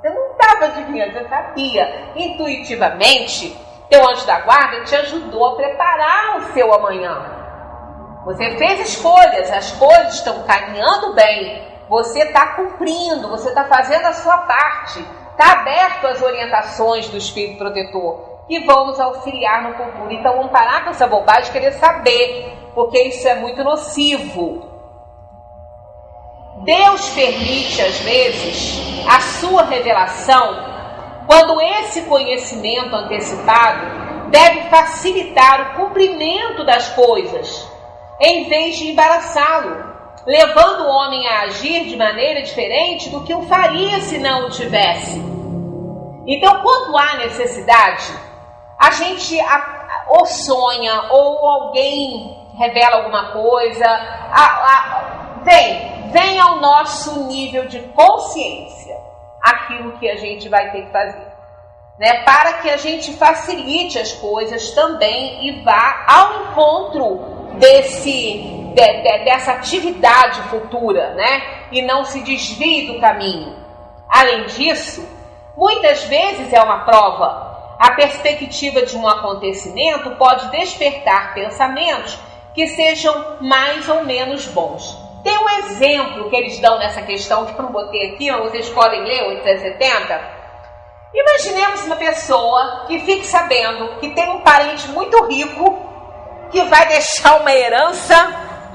Eu não estava adivinhando, eu sabia. Intuitivamente, teu anjo da guarda te ajudou a preparar o seu amanhã. Você fez escolhas, as coisas estão caminhando bem, você está cumprindo, você está fazendo a sua parte, está aberto às orientações do Espírito Protetor, que vão nos auxiliar no futuro. Então vamos parar com essa bobagem de querer saber, porque isso é muito nocivo. Deus permite, às vezes, a sua revelação, quando esse conhecimento antecipado deve facilitar o cumprimento das coisas, em vez de embaraçá-lo, levando o homem a agir de maneira diferente do que o faria se não o tivesse. Então, quando há necessidade, a gente ou sonha, ou alguém revela alguma coisa, vem ao nosso nível de consciência aquilo que a gente vai ter que fazer, né? Para que a gente facilite as coisas também e vá ao encontro dessa atividade futura, né? E não se desvie do caminho. Além disso, muitas vezes é uma prova. A perspectiva de um acontecimento pode despertar pensamentos que sejam mais ou menos bons. Tem um exemplo que eles dão nessa questão, que eu não botei aqui, mas vocês podem ler, 870. Imaginemos uma pessoa que fique sabendo que tem um parente muito rico que vai deixar uma herança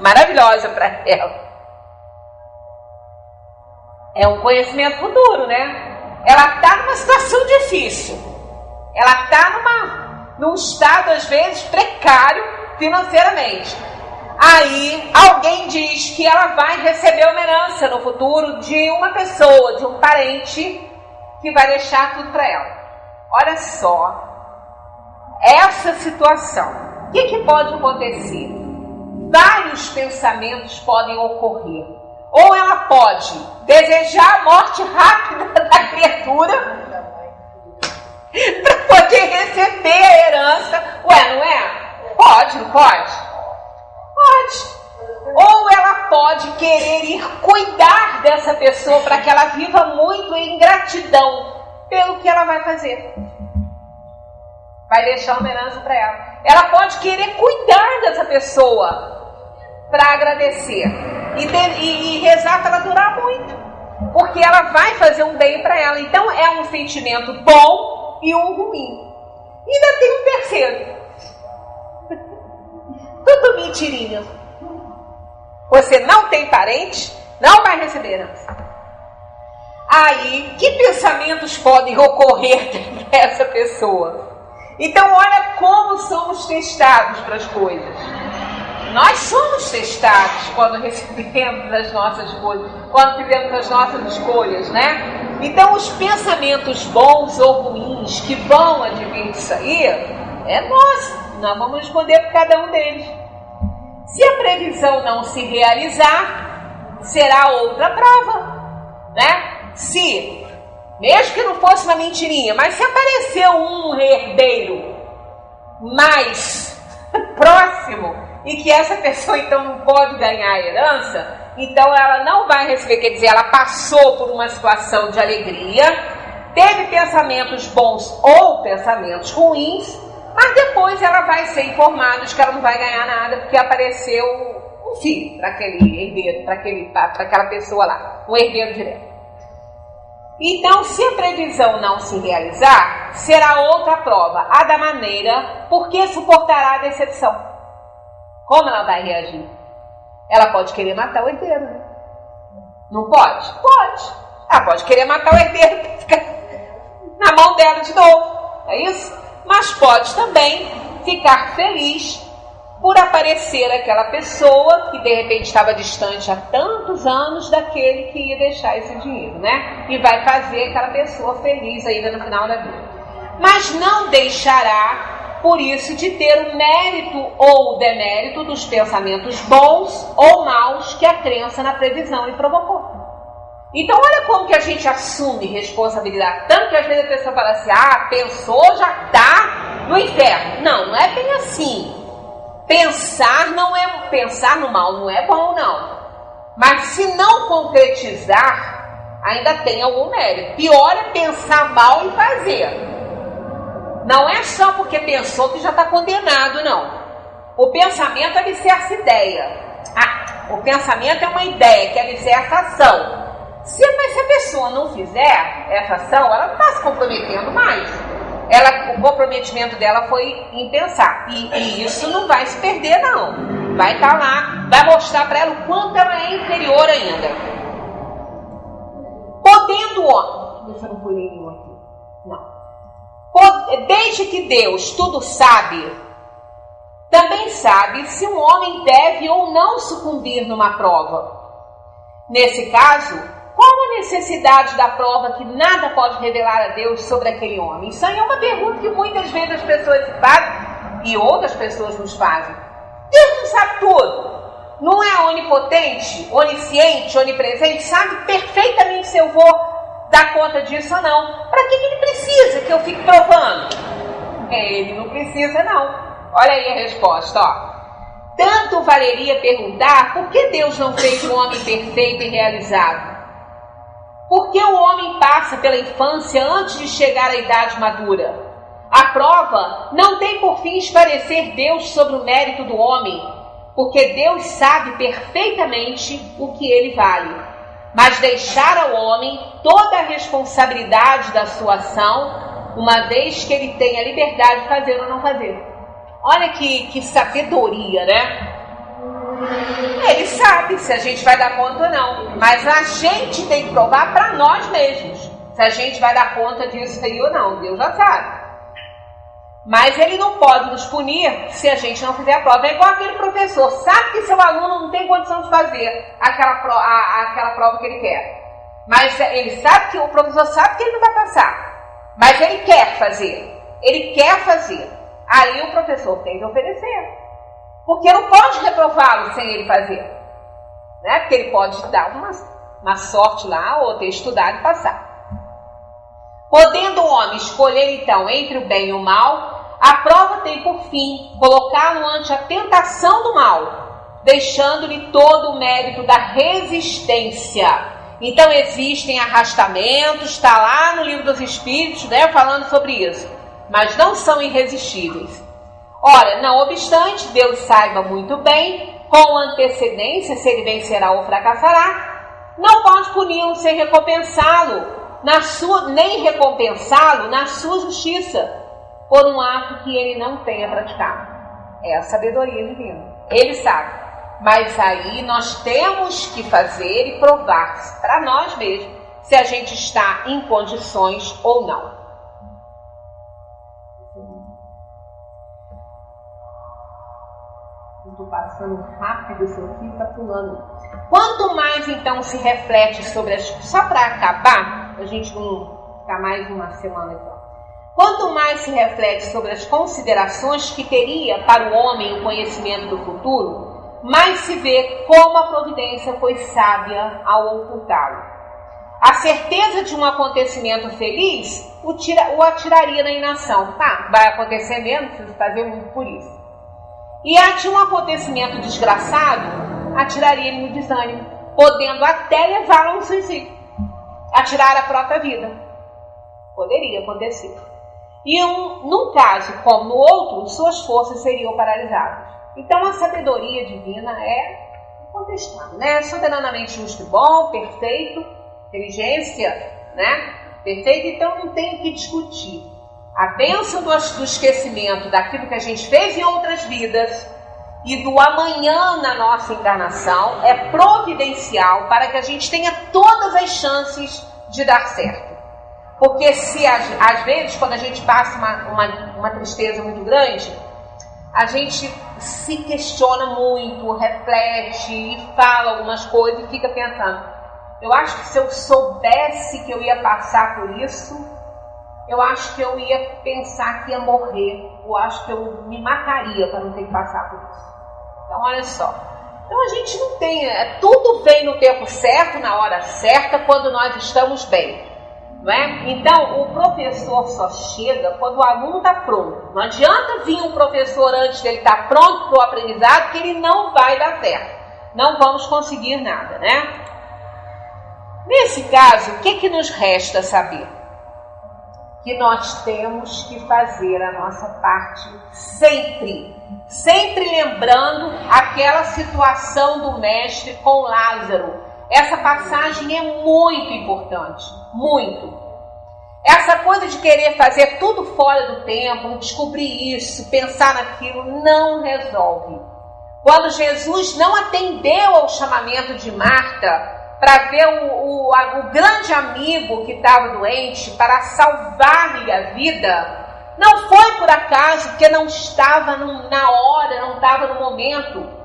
maravilhosa para ela. É um conhecimento futuro, né? Ela está numa situação difícil. Ela está num estado, às vezes, precário financeiramente. Aí, alguém diz que ela vai receber uma herança no futuro de uma pessoa, de um parente, que vai deixar tudo para ela. Olha só, essa situação. O que pode acontecer? Vários pensamentos podem ocorrer. Ou ela pode desejar a morte rápida da criatura para poder receber a herança. Ué, não é? Pode, não pode? Pode. Ou ela pode querer ir cuidar dessa pessoa para que ela viva muito em gratidão pelo que ela vai fazer. Vai deixar uma herança para ela. Ela pode querer cuidar dessa pessoa para agradecer e rezar para ela durar muito, porque ela vai fazer um bem para ela. Então é um sentimento bom e um ruim. E ainda tem um terceiro. Tudo mentirinha. Você não tem parente, não vai receber herança. Aí, que pensamentos podem ocorrer dessa pessoa? Então, olha como somos testados para as coisas. Nós somos testados quando recebemos as nossas coisas, quando fizemos as nossas escolhas, né? Então, os pensamentos bons ou ruins que vão advir disso aí, é nosso. Nós vamos responder por cada um deles. Se a previsão não se realizar, será outra prova, né? Se, mesmo que não fosse uma mentirinha, mas se apareceu um herdeiro mais próximo e que essa pessoa então não pode ganhar a herança, então ela não vai receber, quer dizer, ela passou por uma situação de alegria, teve pensamentos bons ou pensamentos ruins, mas depois ela vai ser informada de que ela não vai ganhar nada porque apareceu um filho para aquele herdeiro, para aquela pessoa lá, um herdeiro direto. Então, se a previsão não se realizar, será outra prova, a da maneira por que suportará a decepção. Como ela vai reagir? Ela pode querer matar o herdeiro, né? Não pode? Pode. Ela pode querer matar o herdeiro para ficar na mão dela de novo. É isso? Mas pode também ficar feliz por aparecer aquela pessoa que de repente estava distante há tantos anos daquele que ia deixar esse dinheiro, né? E vai fazer aquela pessoa feliz ainda no final da vida. Mas não deixará, por isso, de ter o mérito ou o demérito dos pensamentos bons ou maus que a crença na previsão lhe provocou. Então olha como que a gente assume responsabilidade. Tanto que às vezes a pessoa fala assim, pensou, já está no inferno. Não é bem assim. Pensar no mal não é bom, não. Mas se não concretizar, ainda tem algum mérito. Pior é pensar mal e fazer. Não é só porque pensou que já está condenado, não. O pensamento alicerça ideia. O pensamento é uma ideia que alicerça ação. Mas se a pessoa não fizer essa ação, ela não está se comprometendo mais. O comprometimento dela foi em pensar. E isso não vai se perder, não. Vai estar lá, vai mostrar para ela o quanto ela é inferior ainda. Podendo o homem... Deixa eu não pôr nenhum aqui. Não. Desde que Deus tudo sabe, também sabe se um homem deve ou não sucumbir numa prova. Nesse caso... Qual a necessidade da prova que nada pode revelar a Deus sobre aquele homem? Isso aí é uma pergunta que muitas vezes as pessoas se fazem e outras pessoas nos fazem. Deus não sabe tudo. Não é onipotente, onisciente, onipresente, sabe perfeitamente se eu vou dar conta disso ou não. Para que ele precisa que eu fique provando? Ele não precisa, não. Olha aí a resposta, ó. Tanto valeria perguntar por que Deus não fez um homem perfeito e realizado? Porque o homem passa pela infância antes de chegar à idade madura. A prova não tem por fim esclarecer Deus sobre o mérito do homem, porque Deus sabe perfeitamente o que ele vale, mas deixar ao homem toda a responsabilidade da sua ação, uma vez que ele tem a liberdade de fazer ou não fazer. Olha que sabedoria, né? Ele sabe se a gente vai dar conta ou não, mas a gente tem que provar para nós mesmos se a gente vai dar conta disso aí ou não. Deus já sabe. Mas ele não pode nos punir se a gente não fizer a prova. É igual aquele professor, sabe que seu aluno não tem condição de fazer aquela prova que ele quer. Mas ele sabe que o professor sabe que ele não vai passar. Mas ele quer fazer. Ele quer fazer. Aí o professor tem que oferecer. Porque não pode reprová-lo sem ele fazer. Né? Porque ele pode dar uma sorte lá ou ter estudado e passar. Podendo o homem escolher então entre o bem e o mal, a prova tem por fim colocá-lo ante a tentação do mal, deixando-lhe todo o mérito da resistência. Então existem arrastamentos, está lá no Livro dos Espíritos, né, falando sobre isso, mas não são irresistíveis. Ora, não obstante, Deus saiba muito bem, com antecedência, se ele vencerá ou fracassará, não pode puni-lo sem recompensá-lo, nem recompensá-lo na sua justiça, por um ato que ele não tenha praticado. É a sabedoria divina. Ele sabe. Mas aí nós temos que fazer e provar para nós mesmos se a gente está em condições ou não. Estou passando rápido isso aqui, está pulando. Quanto mais então se reflete sobre as... Só para acabar, a gente não ficar mais uma semana aqui. Quanto mais se reflete sobre as considerações que teria para o homem o conhecimento do futuro, mais se vê como a providência foi sábia ao ocultá-lo. A certeza de um acontecimento feliz o atiraria na inação. Vai acontecer mesmo, preciso fazer muito por isso. E a de um acontecimento desgraçado, atiraria ele no desânimo, podendo até levá-lo ao suicídio, atirar a própria vida. Poderia acontecer. E num caso como no outro, suas forças seriam paralisadas. Então a sabedoria divina é incontestável, né? É soberanamente justo e bom, perfeito, inteligência, né? Perfeito, então não tem o que discutir. A bênção do esquecimento daquilo que a gente fez em outras vidas e do amanhã na nossa encarnação é providencial para que a gente tenha todas as chances de dar certo. Porque se às vezes, quando a gente passa uma tristeza muito grande, a gente se questiona muito, reflete e fala algumas coisas e fica pensando, eu acho que se eu soubesse que eu ia passar por isso, eu acho que eu ia pensar que ia morrer, eu acho que eu me mataria para não ter que passar por isso. Então, olha só. Então, a gente não tem... tudo vem no tempo certo, na hora certa, quando nós estamos bem. Não é? Então, o professor só chega quando o aluno está pronto. Não adianta vir um professor antes dele estar pronto para o aprendizado, que ele não vai dar certo. Não vamos conseguir nada, né? Nesse caso, o que nos resta saber? Que nós temos que fazer a nossa parte sempre. Sempre lembrando aquela situação do mestre com Lázaro. Essa passagem é muito importante, muito. Essa coisa de querer fazer tudo fora do tempo, descobrir isso, pensar naquilo, não resolve. Quando Jesus não atendeu ao chamamento de Marta para ver o grande amigo que estava doente, para salvar-lhe a vida, não foi por acaso, porque não estava na hora, não estava no momento.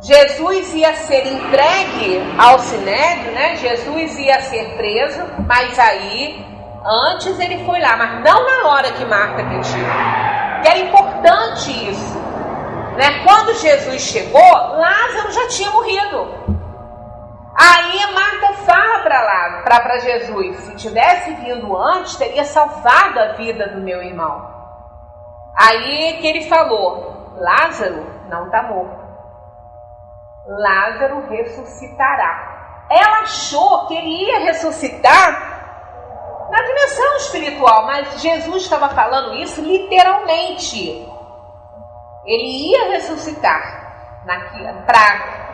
Jesus ia ser entregue ao Sinédrio, né? Jesus ia ser preso, mas aí, antes ele foi lá, mas não na hora que Marta pediu. Que era importante isso, né? Quando Jesus chegou, Lázaro já tinha morrido. Aí Marta fala para Jesus, se tivesse vindo antes, teria salvado a vida do meu irmão. Aí que ele falou, Lázaro não está morto. Lázaro ressuscitará. Ela achou que ele ia ressuscitar na dimensão espiritual, mas Jesus estava falando isso literalmente. Ele ia ressuscitar.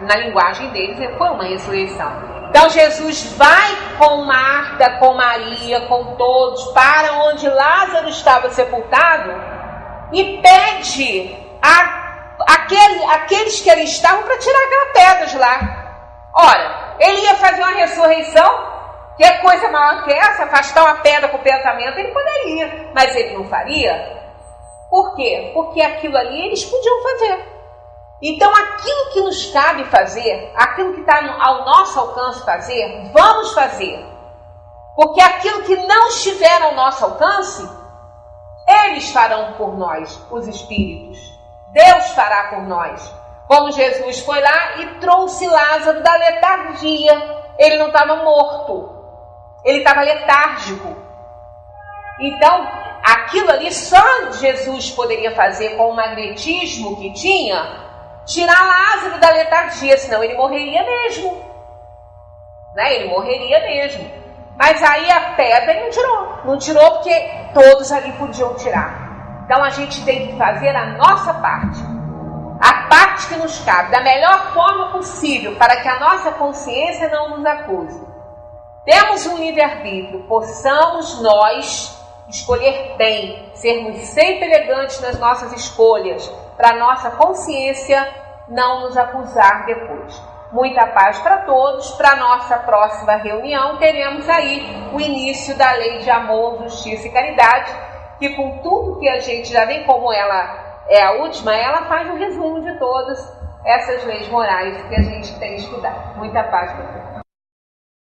Na linguagem deles, foi uma ressurreição. Então Jesus vai com Marta, com Maria, com todos, para onde Lázaro estava sepultado e pede aqueles que ali estavam para tirar aquela pedra de lá. Ora, ele ia fazer uma ressurreição, que é coisa maior que essa, afastar uma pedra com o pensamento, ele poderia, mas ele não faria. Por quê? Porque aquilo ali eles podiam fazer. Então, aquilo que nos cabe fazer, aquilo que está ao nosso alcance fazer, vamos fazer. Porque aquilo que não estiver ao nosso alcance, eles farão por nós, os Espíritos. Deus fará por nós. Como Jesus foi lá e trouxe Lázaro da letargia. Ele não estava morto. Ele estava letárgico. Então, aquilo ali só Jesus poderia fazer com o magnetismo que tinha, tirar Lázaro da letargia, senão ele morreria mesmo. Né? Ele morreria mesmo. Mas aí a pedra ele não tirou. Não tirou porque todos ali podiam tirar. Então a gente tem que fazer a nossa parte. A parte que nos cabe, da melhor forma possível, para que a nossa consciência não nos acuse. Temos um livre-arbítrio, possamos nós escolher bem, sermos sempre elegantes nas nossas escolhas, para a nossa consciência não nos acusar depois. Muita paz para todos. Para a nossa próxima reunião, teremos aí o início da Lei de Amor, Justiça e Caridade, que com tudo que a gente já vê, como ela é a última, ela faz um resumo de todas essas leis morais que a gente tem estudado. Muita paz para todos.